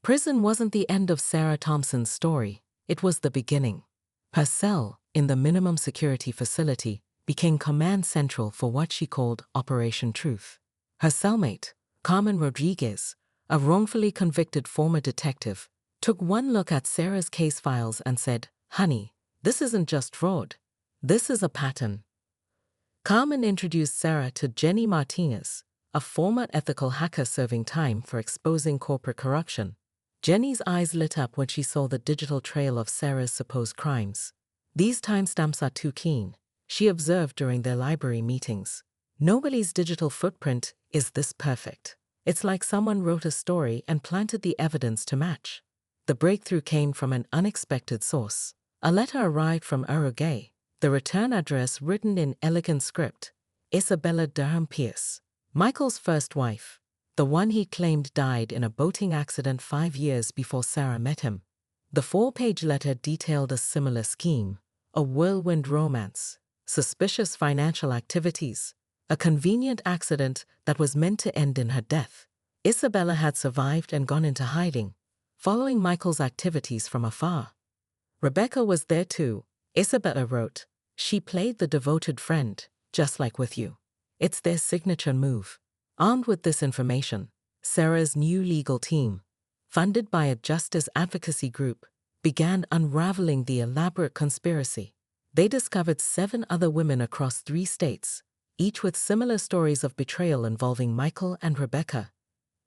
Prison wasn't the end of Sarah Thompson's story, it was the beginning. Her cell, in the minimum security facility, became command central for what she called Operation Truth. Her cellmate, Carmen Rodriguez, a wrongfully convicted former detective, took one look at Sarah's case files and said, "Honey, this isn't just fraud. This is a pattern." Carmen introduced Sarah to Jenny Martinez, a former ethical hacker serving time for exposing corporate corruption. Jenny's eyes lit up when she saw the digital trail of Sarah's supposed crimes. "These timestamps are too keen," she observed during their library meetings. "Nobody's digital footprint is this perfect. It's like someone wrote a story and planted the evidence to match." The breakthrough came from an unexpected source. A letter arrived from Uruguay, the return address written in elegant script: Isabella Durham Pierce, Michael's first wife, the one he claimed died in a boating accident 5 years before Sarah met him. The 4-page letter detailed a similar scheme: a whirlwind romance, suspicious financial activities, a convenient accident that was meant to end in her death. Isabella had survived and gone into hiding, following Michael's activities from afar. Rebecca was there too, Isabella wrote. "She played the devoted friend, just like with you. It's their signature move." Armed with this information, Sarah's new legal team, funded by a justice advocacy group, began unraveling the elaborate conspiracy. They discovered 7 other women across 3 states, each with similar stories of betrayal involving Michael and Rebecca.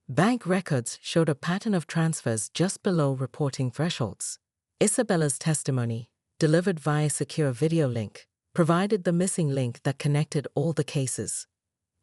Bank records showed a pattern of transfers just below reporting thresholds. Isabella's testimony, delivered via secure video link, provided the missing link that connected all the cases.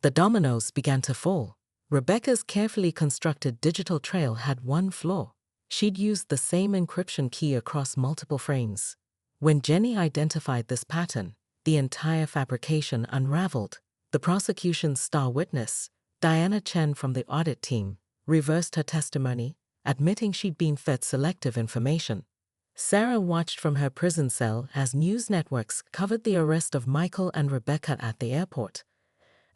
The dominoes began to fall. Rebecca's carefully constructed digital trail had one flaw. She'd used the same encryption key across multiple frames. When Jenny identified this pattern, the entire fabrication unraveled. The prosecution's star witness, Diana Chen from the audit team, reversed her testimony, admitting she'd been fed selective information. Sarah watched from her prison cell as news networks covered the arrest of Michael and Rebecca at the airport,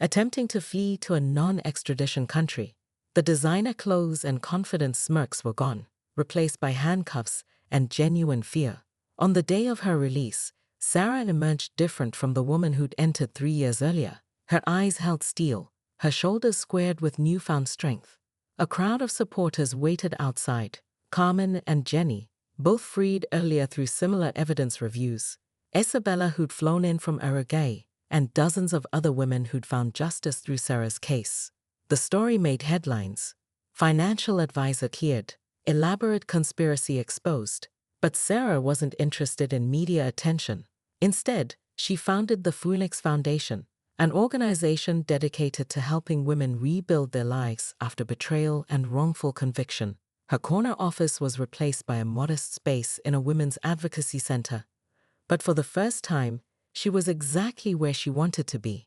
attempting to flee to a non-extradition country. The designer clothes and confident smirks were gone, replaced by handcuffs and genuine fear. On the day of her release, Sarah emerged different from the woman who'd entered 3 years earlier. Her eyes held steel, her shoulders squared with newfound strength. A crowd of supporters waited outside. Carmen and Jenny, both freed earlier through similar evidence reviews. Isabella, who'd flown in from Uruguay, and dozens of other women who'd found justice through Sarah's case. The story made headlines. Financial advisor cleared, elaborate conspiracy exposed. But Sarah wasn't interested in media attention. Instead, she founded the Phoenix Foundation, an organization dedicated to helping women rebuild their lives after betrayal and wrongful conviction. Her corner office was replaced by a modest space in a women's advocacy center. But for the first time, she was exactly where she wanted to be.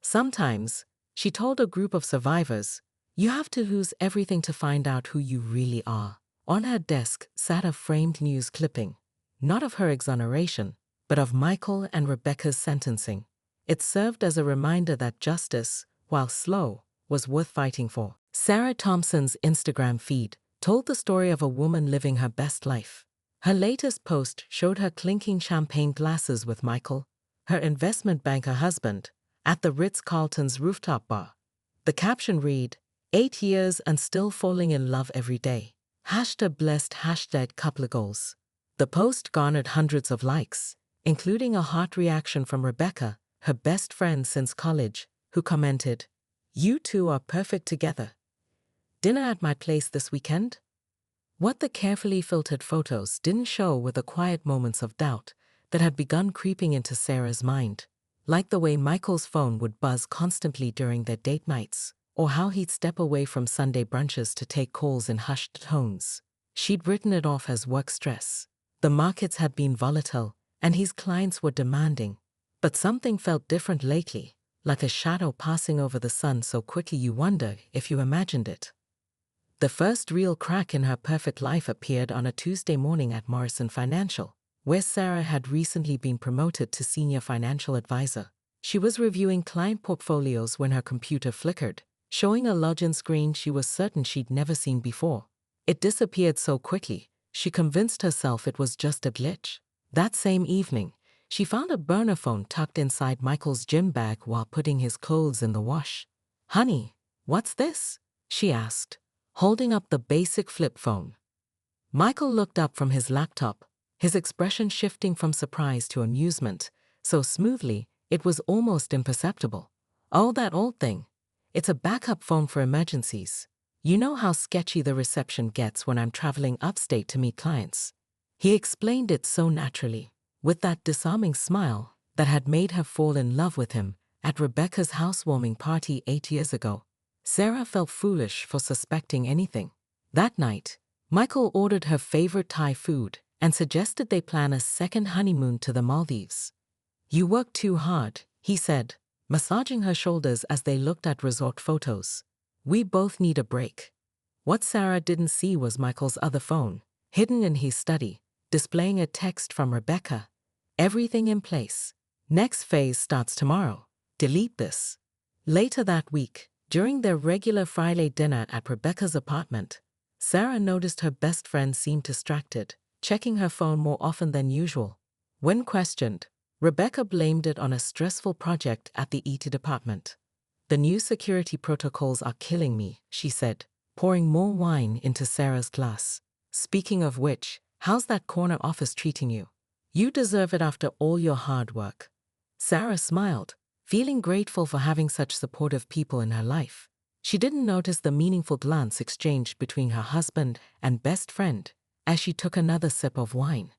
Sometimes, she told a group of survivors, "You have to lose everything to find out who you really are." On her desk sat a framed news clipping, not of her exoneration, but of Michael and Rebecca's sentencing. It served as a reminder that justice, while slow, was worth fighting for. Sarah Thompson's Instagram feed told the story of a woman living her best life. Her latest post showed her clinking champagne glasses with Michael, her investment banker husband, at the Ritz-Carlton's rooftop bar. The caption read, "8 years and still falling in love every day. #blessed #couple goals." The post garnered hundreds of likes, including a heart reaction from Rebecca, her best friend since college, who commented, "You two are perfect together. Dinner at my place this weekend?" What the carefully filtered photos didn't show were the quiet moments of doubt that had begun creeping into Sarah's mind, like the way Michael's phone would buzz constantly during their date nights, or how he'd step away from Sunday brunches to take calls in hushed tones. She'd written it off as work stress. The markets had been volatile, and his clients were demanding. But something felt different lately, like a shadow passing over the sun so quickly you wonder if you imagined it. The first real crack in her perfect life appeared on a Tuesday morning at Morrison Financial, where Sarah had recently been promoted to senior financial advisor. She was reviewing client portfolios when her computer flickered, showing a login screen she was certain she'd never seen before. It disappeared so quickly, she convinced herself it was just a glitch. That same evening, she found a burner phone tucked inside Michael's gym bag while putting his clothes in the wash. "Honey, what's this?" she asked, holding up the basic flip phone. Michael looked up from his laptop, his expression shifting from surprise to amusement, so smoothly it was almost imperceptible. "Oh, that old thing. It's a backup phone for emergencies. You know how sketchy the reception gets when I'm traveling upstate to meet clients." He explained it so naturally, with that disarming smile that had made her fall in love with him at Rebecca's housewarming party 8 years ago. Sarah felt foolish for suspecting anything. That night, Michael ordered her favorite Thai food and suggested they plan a second honeymoon to the Maldives. "You work too hard," he said, massaging her shoulders as they looked at resort photos. "We both need a break." What Sarah didn't see was Michael's other phone, hidden in his study, displaying a text from Rebecca. "Everything in place. Next phase starts tomorrow. Delete this." Later that week, during their regular Friday dinner at Rebecca's apartment, Sarah noticed her best friend seemed distracted, checking her phone more often than usual. When questioned, Rebecca blamed it on a stressful project at the IT department. "The new security protocols are killing me," she said, pouring more wine into Sarah's glass. "Speaking of which, how's that corner office treating you? You deserve it after all your hard work." Sarah smiled, feeling grateful for having such supportive people in her life. She didn't notice the meaningful glance exchanged between her husband and best friend as she took another sip of wine.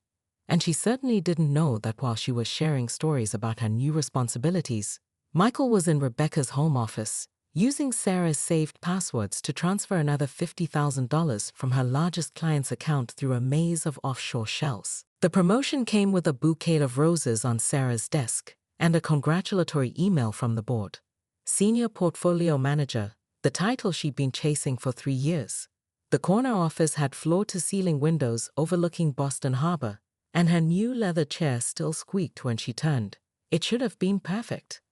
And she certainly didn't know that while she was sharing stories about her new responsibilities, Michael was in Rebecca's home office, using Sarah's saved passwords to transfer another $50,000 from her largest client's account through a maze of offshore shells. The promotion came with a bouquet of roses on Sarah's desk and a congratulatory email from the board. Senior Portfolio Manager, the title she'd been chasing for 3 years. The corner office had floor-to-ceiling windows overlooking Boston Harbor, and her new leather chair still squeaked when she turned. It should have been perfect.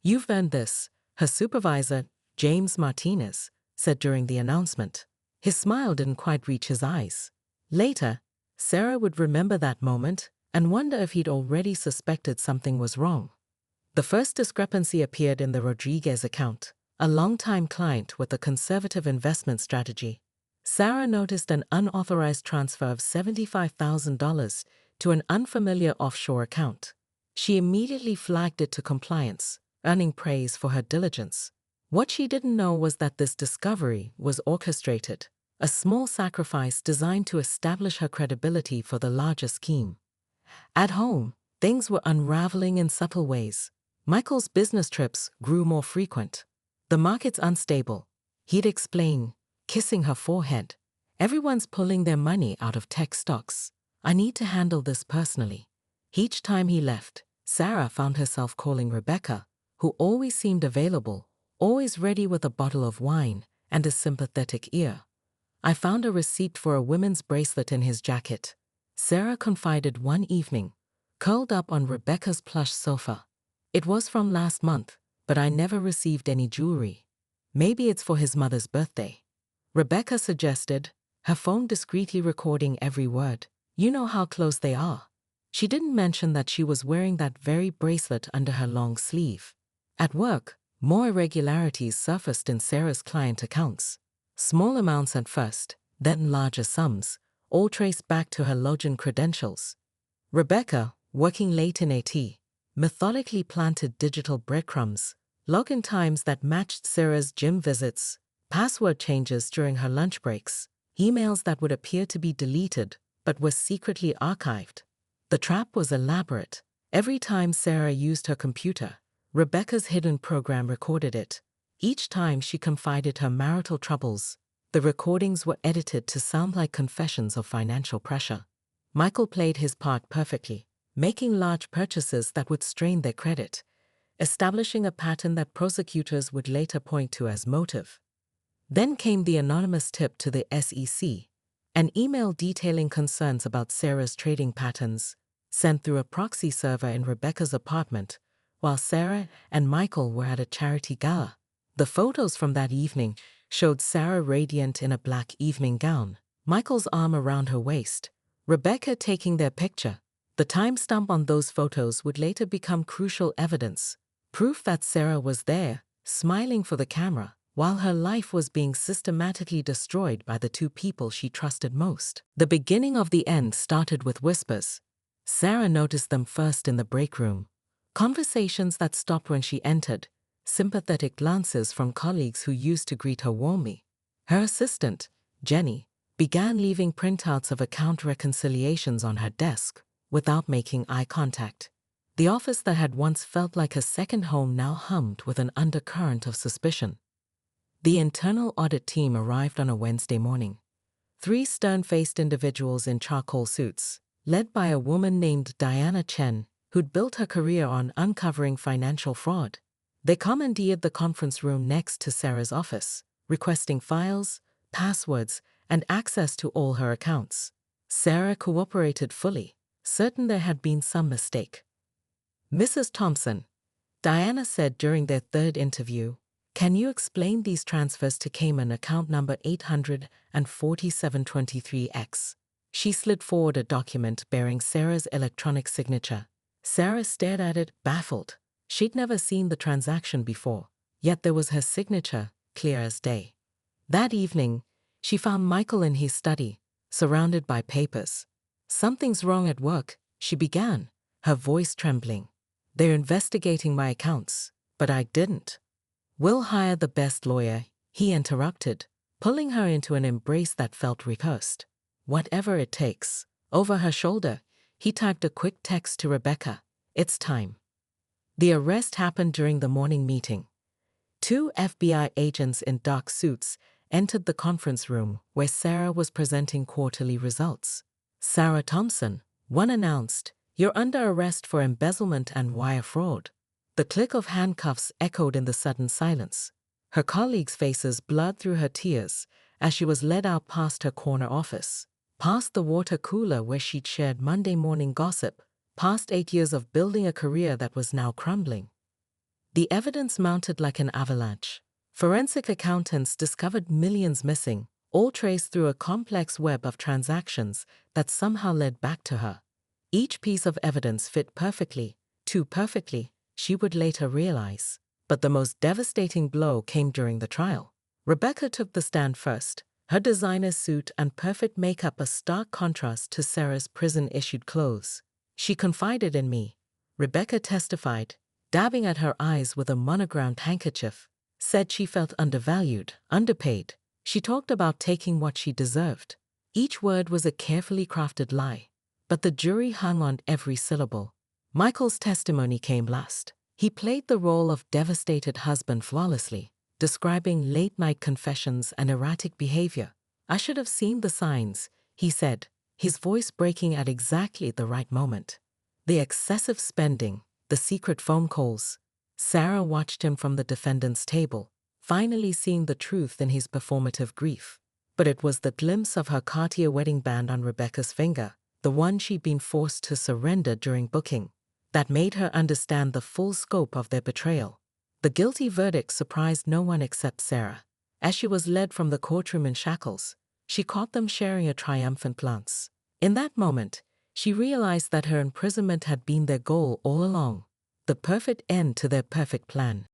"You've earned this," her supervisor, James Martinez, said during the announcement. His smile didn't quite reach his eyes. Later, Sarah would remember that moment and wonder if he'd already suspected something was wrong. The first discrepancy appeared in the Rodriguez account, a longtime client with a conservative investment strategy. Sarah noticed an unauthorized transfer of $75,000 to an unfamiliar offshore account. She immediately flagged it to compliance, earning praise for her diligence. What she didn't know was that this discovery was orchestrated, a small sacrifice designed to establish her credibility for the larger scheme. At home, things were unraveling in subtle ways. Michael's business trips grew more frequent. "The market's unstable," he'd explain, kissing her forehead. "Everyone's pulling their money out of tech stocks. I need to handle this personally." Each time he left, Sarah found herself calling Rebecca, who always seemed available, always ready with a bottle of wine and a sympathetic ear. "I found a receipt for a women's bracelet in his jacket," Sarah confided one evening, curled up on Rebecca's plush sofa. "It was from last month, but I never received any jewelry. Maybe it's for his mother's birthday." Rebecca suggested, her phone discreetly recording every word. "You know how close they are." She didn't mention that she was wearing that very bracelet under her long sleeve. At work, more irregularities surfaced in Sarah's client accounts. Small amounts at first, then larger sums, all traced back to her login credentials. Rebecca, working late in AT, methodically planted digital breadcrumbs, login times that matched Sarah's gym visits, password changes during her lunch breaks, emails that would appear to be deleted but were secretly archived. The trap was elaborate. Every time Sarah used her computer, Rebecca's hidden program recorded it. Each time she confided her marital troubles, the recordings were edited to sound like confessions of financial pressure. Michael played his part perfectly, making large purchases that would strain their credit, establishing a pattern that prosecutors would later point to as motive. Then came the anonymous tip to the SEC, an email detailing concerns about Sarah's trading patterns, sent through a proxy server in Rebecca's apartment, while Sarah and Michael were at a charity gala. The photos from that evening showed Sarah radiant in a black evening gown, Michael's arm around her waist, Rebecca taking their picture. The timestamp on those photos would later become crucial evidence, proof that Sarah was there, smiling for the camera, while her life was being systematically destroyed by the two people she trusted most. The beginning of the end started with whispers. Sarah noticed them first in the break room. Conversations that stopped when she entered, sympathetic glances from colleagues who used to greet her warmly. Her assistant, Jenny, began leaving printouts of account reconciliations on her desk without making eye contact. The office that had once felt like a second home now hummed with an undercurrent of suspicion. The internal audit team arrived on a Wednesday morning. 3 stern-faced individuals in charcoal suits, led by a woman named Diana Chen, who'd built her career on uncovering financial fraud. They commandeered the conference room next to Sarah's office, requesting files, passwords, and access to all her accounts. Sarah cooperated fully, certain there had been some mistake. "Mrs. Thompson," Diana said during their third interview, "can you explain these transfers to Cayman account number 84723X? She slid forward a document bearing Sarah's electronic signature. Sarah stared at it, baffled. She'd never seen the transaction before, yet there was her signature, clear as day. That evening, she found Michael in his study, surrounded by papers. "Something's wrong at work," she began, her voice trembling. "They're investigating my accounts, but I didn't." "We'll hire the best lawyer," he interrupted, pulling her into an embrace that felt rehearsed. "Whatever it takes." Over her shoulder, he typed a quick text to Rebecca, "It's time." The arrest happened during the morning meeting. 2 FBI agents in dark suits entered the conference room where Sarah was presenting quarterly results. "Sarah Thompson," one announced, "you're under arrest for embezzlement and wire fraud." The click of handcuffs echoed in the sudden silence. Her colleagues' faces blurred through her tears as she was led out past her corner office, past the water cooler where she'd shared Monday morning gossip, past 8 years of building a career that was now crumbling. The evidence mounted like an avalanche. Forensic accountants discovered millions missing, all traced through a complex web of transactions that somehow led back to her. Each piece of evidence fit perfectly, too perfectly, she would later realize. But the most devastating blow came during the trial. Rebecca took the stand first, her designer suit and perfect makeup a stark contrast to Sarah's prison-issued clothes. "She confided in me," Rebecca testified, dabbing at her eyes with a monogrammed handkerchief. "Said she felt undervalued, underpaid. She talked about taking what she deserved." Each word was a carefully crafted lie, but the jury hung on every syllable. Michael's testimony came last. He played the role of devastated husband flawlessly, describing late-night confessions and erratic behavior. "I should have seen the signs," he said, his voice breaking at exactly the right moment. The excessive spending, the secret phone calls. Sarah watched him from the defendant's table, finally seeing the truth in his performative grief. But it was the glimpse of her Cartier wedding band on Rebecca's finger, the one she'd been forced to surrender during booking, that made her understand the full scope of their betrayal. The guilty verdict surprised no one except Sarah. As she was led from the courtroom in shackles, she caught them sharing a triumphant glance. In that moment, she realized that her imprisonment had been their goal all along, the perfect end to their perfect plan.